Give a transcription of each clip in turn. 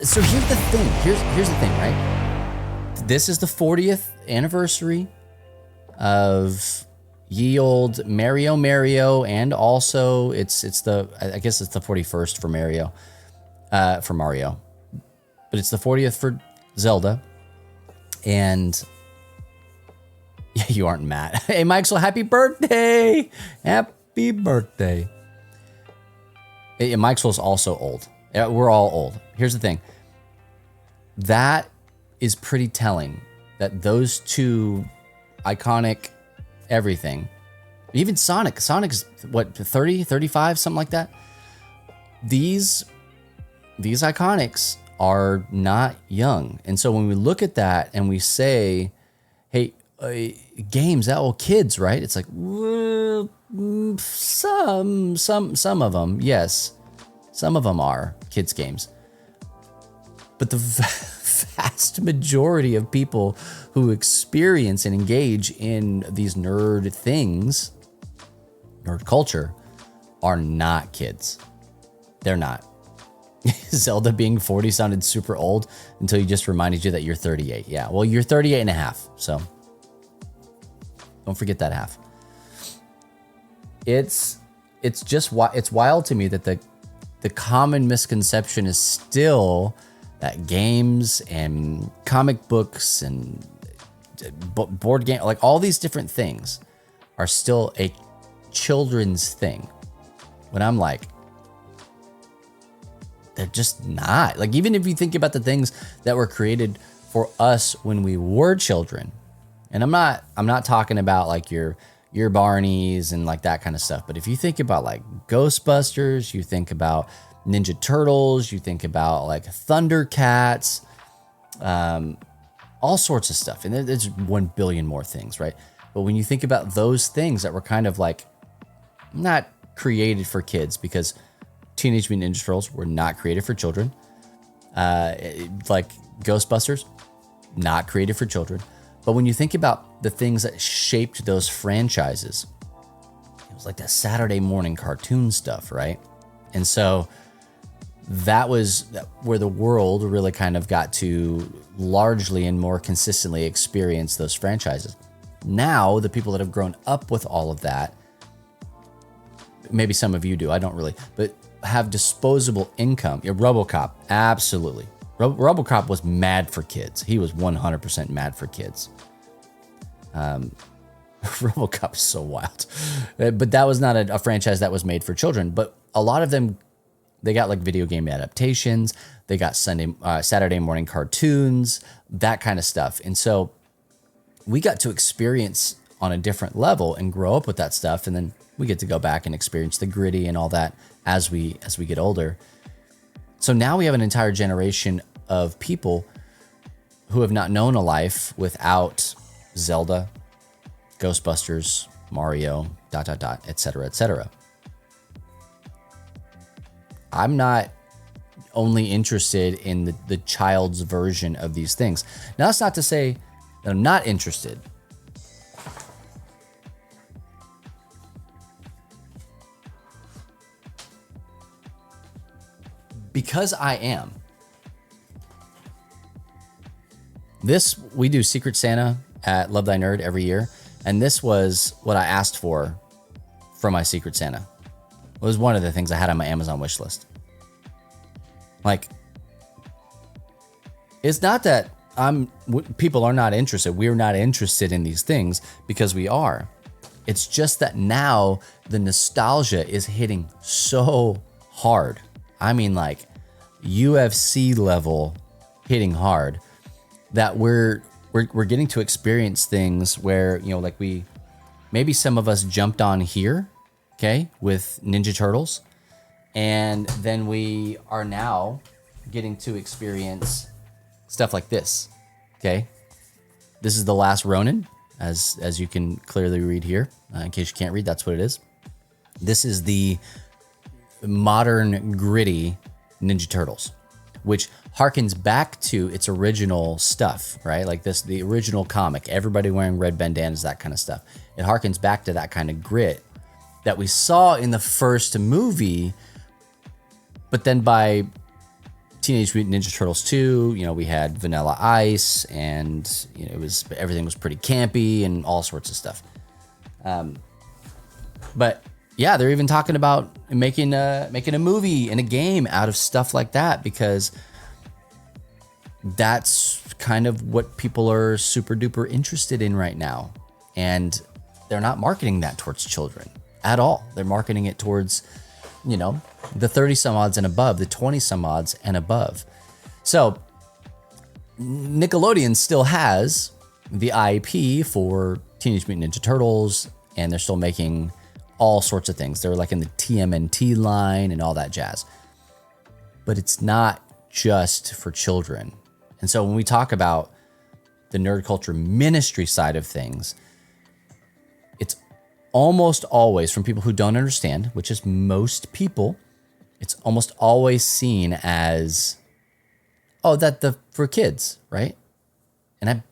So here's the thing. Here's the thing, right? This is the 40th anniversary of ye old Mario, and also it's the, I guess it's the 41st for Mario, but it's the 40th for Zelda. And yeah, you aren't Matt. Hey, Mike, so happy birthday! Happy birthday. Hey, Maxwell's also old. We're all old. Here's the thing. That is pretty telling that those two iconic everything, even Sonic's what, 30, 35, something like that. These iconics are not young. And so when we look at that and we say, hey, games, that old kids, right? It's like, well, some of them, yes. Some of them are kids games. But the vast majority of people who experience and engage in these nerd things, nerd culture, are not kids. They're not. Zelda being 40 sounded super old until you just reminded you that you're 38. Yeah, well, you're 38 and a half, so don't forget that half. It's wild to me that the common misconception is still that games and comic books and board game, like all these different things, are still a children's thing. When I'm like, they're just not. Like, even if you think about the things that were created for us when we were children, and I'm not talking about like your Barneys and like that kind of stuff, but if you think about like Ghostbusters, you think about Ninja Turtles, you think about like Thundercats, all sorts of stuff. And there's 1 billion more things, right? But when you think about those things that were kind of like not created for kids, because Teenage Mutant Ninja Turtles were not created for children. Like Ghostbusters, not created for children. But when you think about the things that shaped those franchises, it was like that Saturday morning cartoon stuff, right? And so that was where the world really kind of got to largely and more consistently experience those franchises. Now, the people that have grown up with all of that, maybe some of you do, I don't really, but have disposable income. Yeah, RoboCop, absolutely. RoboCop was mad for kids. He was 100% mad for kids. RoboCop is so wild. But that was not a franchise that was made for children. But a lot of them, they got like video game adaptations. They got Saturday morning cartoons, that kind of stuff. And so we got to experience on a different level and grow up with that stuff. And then we get to go back and experience the gritty and all that as we get older. So now we have an entire generation of people who have not known a life without Zelda, Ghostbusters, Mario, ... etc., etc. I'm not only interested in the child's version of these things. Now, that's not to say that I'm not interested. Because I am. We do Secret Santa at Love Thy Nerd every year, and this was what I asked for my Secret Santa. It was one of the things I had on my Amazon wish list. Like, it's not that people are not interested. We're not interested in these things, because we are. It's just that now the nostalgia is hitting so hard. I mean, like UFC level hitting hard, that we're getting to experience things where, you know, like maybe some of us jumped on here, okay, with Ninja Turtles, and then we are now getting to experience stuff like this, okay? This is The Last Ronin, as you can clearly read here. In case you can't read, that's what it is. This is the modern, gritty Ninja Turtles, which harkens back to its original stuff, right? Like the original comic, everybody wearing red bandanas, that kind of stuff. It harkens back to that kind of grit that we saw in the first movie, but then by Teenage Mutant Ninja Turtles 2, we had Vanilla Ice, and everything was pretty campy and all sorts of stuff. But yeah, they're even talking about making a movie and a game out of stuff like that, because that's kind of what people are super duper interested in right now. And they're not marketing that towards children at all. They're marketing it towards, the 30 some odds and above, the 20 some odds and above. So Nickelodeon still has the IP for Teenage Mutant Ninja Turtles, and they're still making all sorts of things. They're like in the TMNT line and all that jazz. But it's not just for children. And so when we talk about the nerd culture ministry side of things, it's almost always, from people who don't understand, which is most people, it's almost always seen as, for kids, right? And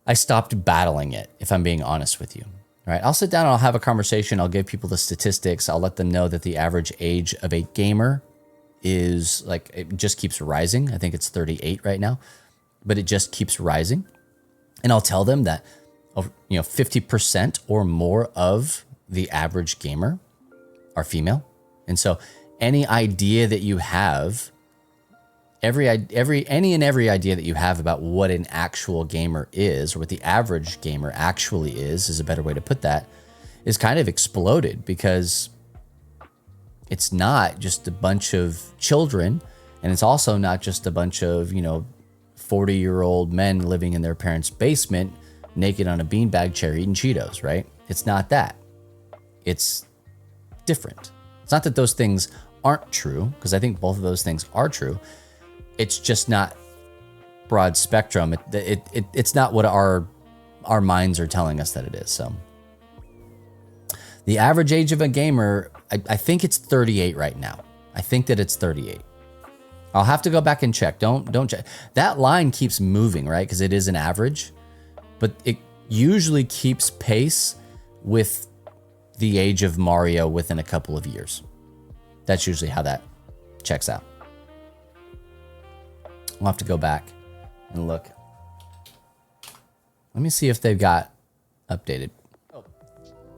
I stopped battling it, if I'm being honest with you. All right, I'll sit down and I'll have a conversation. I'll give people the statistics. I'll let them know that the average age of a gamer is it just keeps rising. I think it's 38 right now, but it just keeps rising. And I'll tell them that 50% or more of the average gamer are female. And so any idea that you have, every idea that you have about what an actual gamer is, or what the average gamer actually is a better way to put that, is kind of exploded, because it's not just a bunch of children, and it's also not just a bunch of 40-year-old men living in their parents' basement naked on a beanbag chair eating Cheetos, right? It's not that. It's different. It's not that those things aren't true, because I think both of those things are true. It's just not broad spectrum. It's not what our minds are telling us that it is. So the average age of a gamer, I think it's 38 right now. I think that it's 38. I'll have to go back and check. Don't check. That line keeps moving, right? Because it is an average, but it usually keeps pace with the age of Mario within a couple of years. That's usually how that checks out. We'll have to go back and look. Let me see if they've got updated.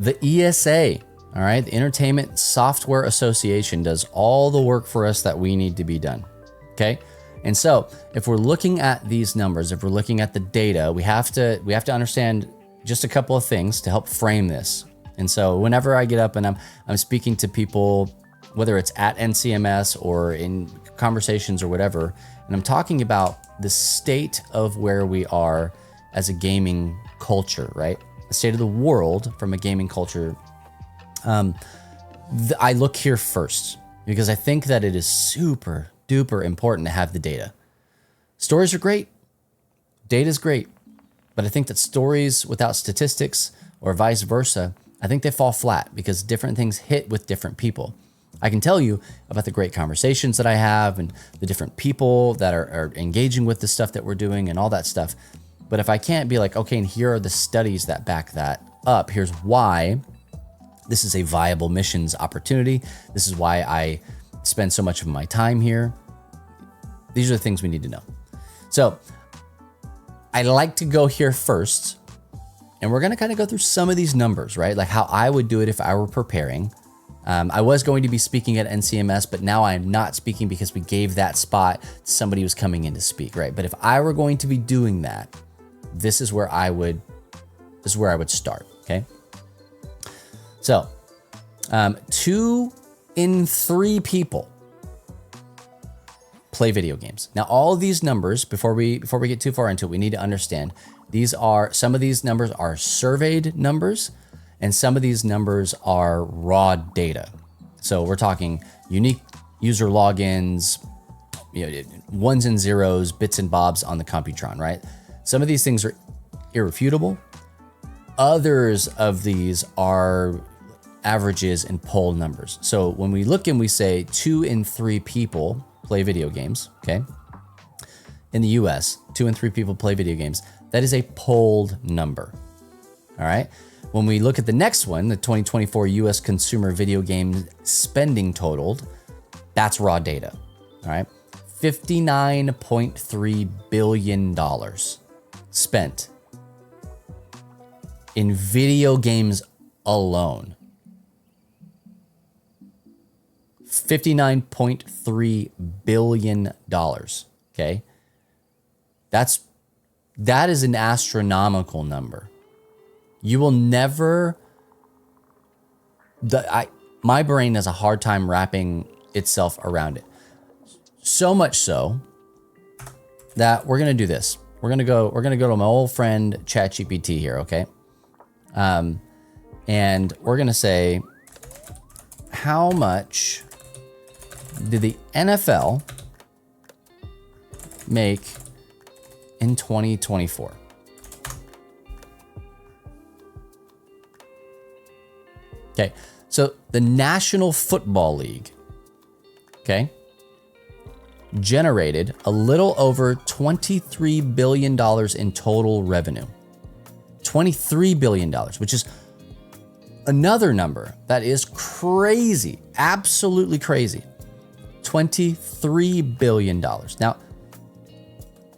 The ESA, all right, the Entertainment Software Association, does all the work for us that we need to be done, okay? And so if we're looking at these numbers, if we're looking at the data, we have to understand just a couple of things to help frame this. And so whenever I get up and I'm speaking to people, whether it's at NCMS or in conversations or whatever, and I'm talking about the state of where we are as a gaming culture, right? The state of the world from a gaming culture. I look here first, because I think that it is super duper important to have the data. Stories are great. Data is great. But I think that stories without statistics, or vice versa, I think they fall flat, because different things hit with different people. I can tell you about the great conversations that I have and the different people that are engaging with the stuff that we're doing and all that stuff. But if I can't be like, okay, and here are the studies that back that up, here's why this is a viable missions opportunity. This is why I spend so much of my time here. These are the things we need to know. So I like to go here first, and we're going to kind of go through some of these numbers, right? Like how I would do it if I were preparing. I was going to be speaking at NCMS, but now I'm not speaking because we gave that spot to somebody who's coming in to speak, right? But if I were going to be doing that, this is where I would start, okay? So, 2 in 3 people play video games. Now, all of these numbers, before we get too far into it, we need to understand some of these numbers are surveyed numbers, and some of these numbers are raw data. So we're talking unique user logins, ones and zeros, bits and bobs on the Computron, right? Some of these things are irrefutable. Others of these are averages and poll numbers. So when we look and we say 2 in 3 people play video games, okay? In the US, 2 in 3 people play video games. That is a polled number, all right? When we look at the next one, the 2024 US consumer video game spending totaled, that's raw data, all All right. $59.3 billion spent in video games alone. $59.3 billion. Okay. That is an astronomical number. You will never, my brain has a hard time wrapping itself around it. So much so that we're going to do this. We're going to go to my old friend ChatGPT here. Okay. And we're going to say, how much did the NFL make in 2024? Okay, so the National Football League, okay, generated a little over $23 billion in total revenue. $23 billion, which is another number that is crazy, absolutely crazy. $23 billion. Now,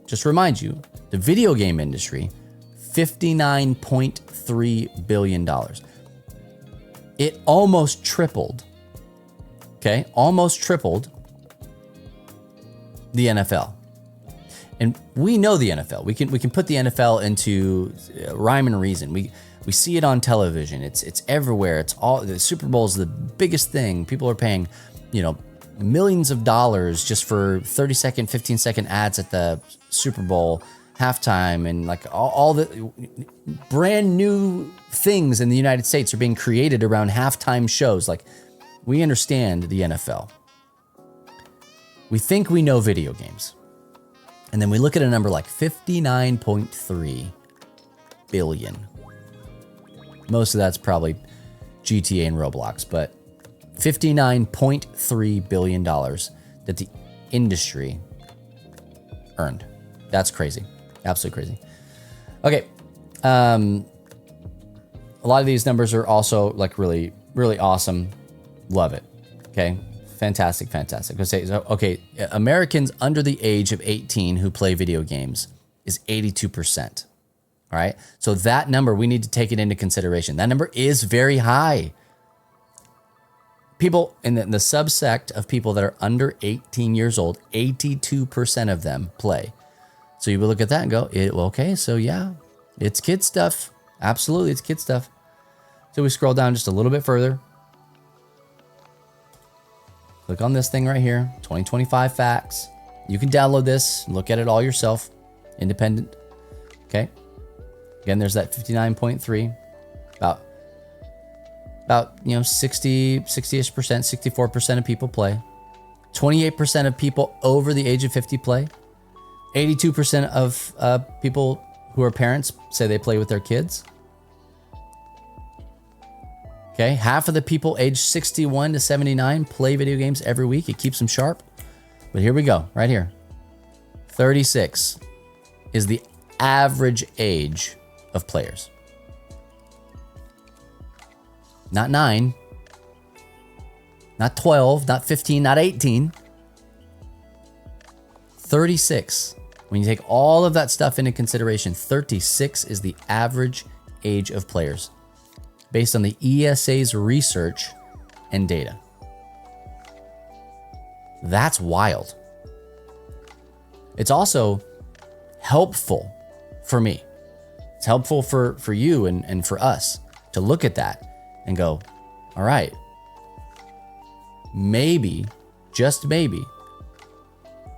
just remind you, the video game industry, $59.3 billion. It almost tripled, okay? Almost tripled the NFL. And we know the NFL. We can put the NFL into rhyme and reason. We see it on television. It's everywhere. It's all, the Super Bowl is the biggest thing. People are paying, millions of dollars just for 30-second, 15-second ads at the Super Bowl halftime, and like all the brand new things in the United States are being created around halftime shows. Like, we understand the NFL. We think we know video games. And then we look at a number like 59.3 billion. Most of that's probably GTA and Roblox, but $59.3 billion that the industry earned. That's crazy. Absolutely crazy. Okay. A lot of these numbers are also like really, really awesome. Love it. Okay. Fantastic. Okay. Americans under the age of 18 who play video games is 82%. All right. So that number, we need to take it into consideration. That number is very high. People in the subsect of people that are under 18 years old, 82% of them play. So you will look at that and go, okay, so yeah, it's kid stuff. Absolutely, it's kid stuff. So we scroll down just a little bit further. Click on this thing right here, 2025 facts. You can download this, look at it all yourself, independent. Okay. Again, there's that 59.3, about 60-ish percent, 64% of people play. 28% of people over the age of 50 play. 82% of people who are parents say they play with their kids. Okay, half of the people aged 61 to 79 play video games every week. It keeps them sharp. But here we go, right here. 36 is the average age of players. Not 9, not 12, not 15, not 18. 36. When you take all of that stuff into consideration, 36 is the average age of players based on the ESA's research and data. That's wild. It's also helpful for me. It's helpful for you and for us to look at that and go, all right, maybe, just maybe,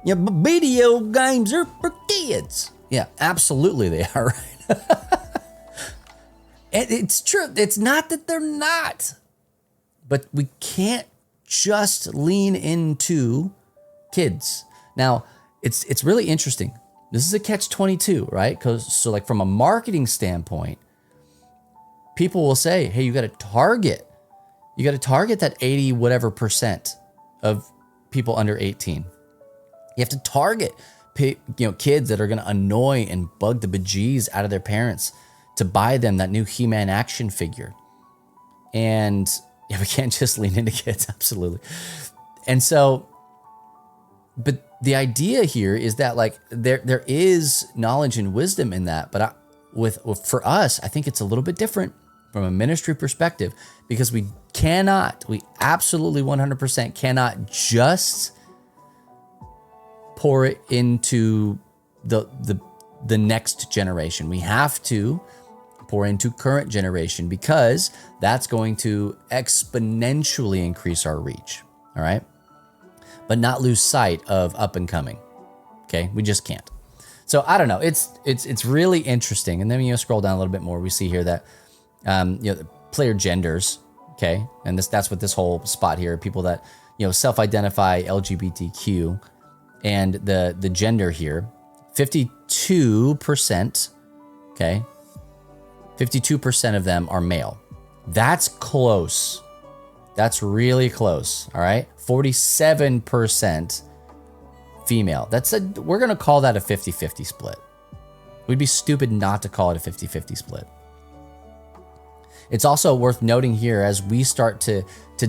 yeah, but video games are for kids. Yeah, absolutely they are, right? And it's true. It's not that they're not. But we can't just lean into kids. Now, it's really interesting. This is a catch-22, right? So like from a marketing standpoint, people will say, hey, you got to target that 80 whatever percent of people under 18. You have to target, kids that are going to annoy and bug the bejeez out of their parents to buy them that new He-Man action figure. And yeah, we can't just lean into kids, absolutely. And so But the idea here is that like there is knowledge and wisdom in that, but for us, I think it's a little bit different from a ministry perspective, because we absolutely 100% cannot just pour it into the next generation. We have to pour into current generation, because that's going to exponentially increase our reach. All right. But not lose sight of up and coming. Okay. We just can't. So I don't know. It's really interesting. And then, scroll down a little bit more, we see here that, the player genders. Okay. And that's what this whole spot here, people that, self-identify LGBTQ, and the gender here, 52%. Okay. 52% of them are male. That's close. That's really close. All right. 47% female. We're going to call that a 50-50 split. We'd be stupid not to call it a 50-50 split. It's also worth noting here, as we start to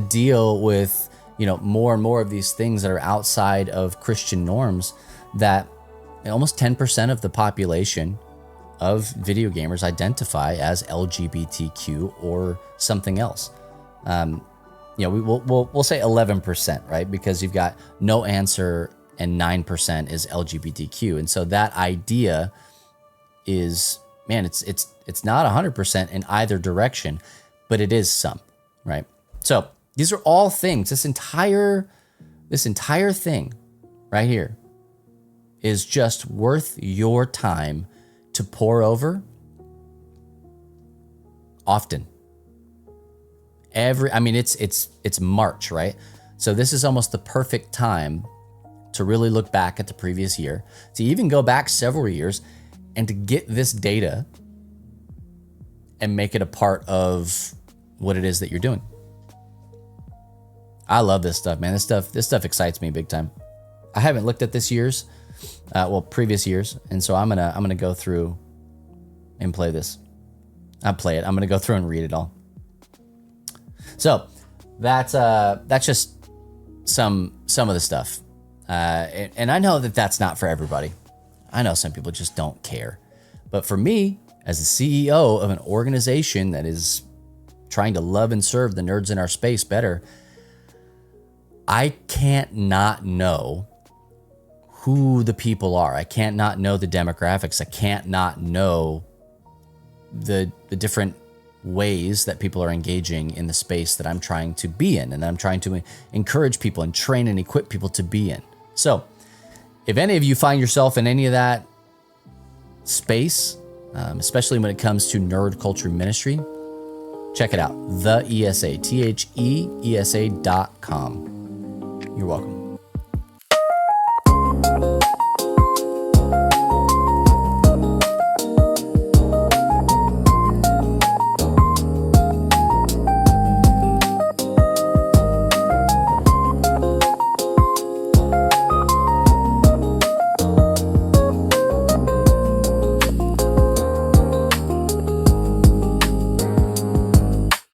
deal with, more and more of these things that are outside of Christian norms, that almost 10% of the population of video gamers identify as LGBTQ or something else. We'll say 11%, right? Because you've got no answer and 9% is LGBTQ. And so that idea is, man, it's not 100% in either direction, but it is some, right? So these are all things. This entire thing right here is just worth your time to pour over often. It's March, right? So this is almost the perfect time to really look back at the previous year, to even go back several years and to get this data and make it a part of what it is that you're doing. I love this stuff, man. This stuff excites me big time. I haven't looked at this year's, previous years, and so I'm gonna go through and play this. I'm gonna go through and read it all. So that's just some of the stuff, and I know that that's not for everybody. I know some people just don't care, but for me, as the CEO of an organization that is trying to love and serve the nerds in our space better, I can't not know who the people are. I can't not know the demographics. I can't not know the different ways that people are engaging in the space that I'm trying to be in, and I'm trying to encourage people and train and equip people to be in. So if any of you find yourself in any of that space, especially when it comes to nerd culture ministry, check it out. The ESA, THEESA.com. You're welcome.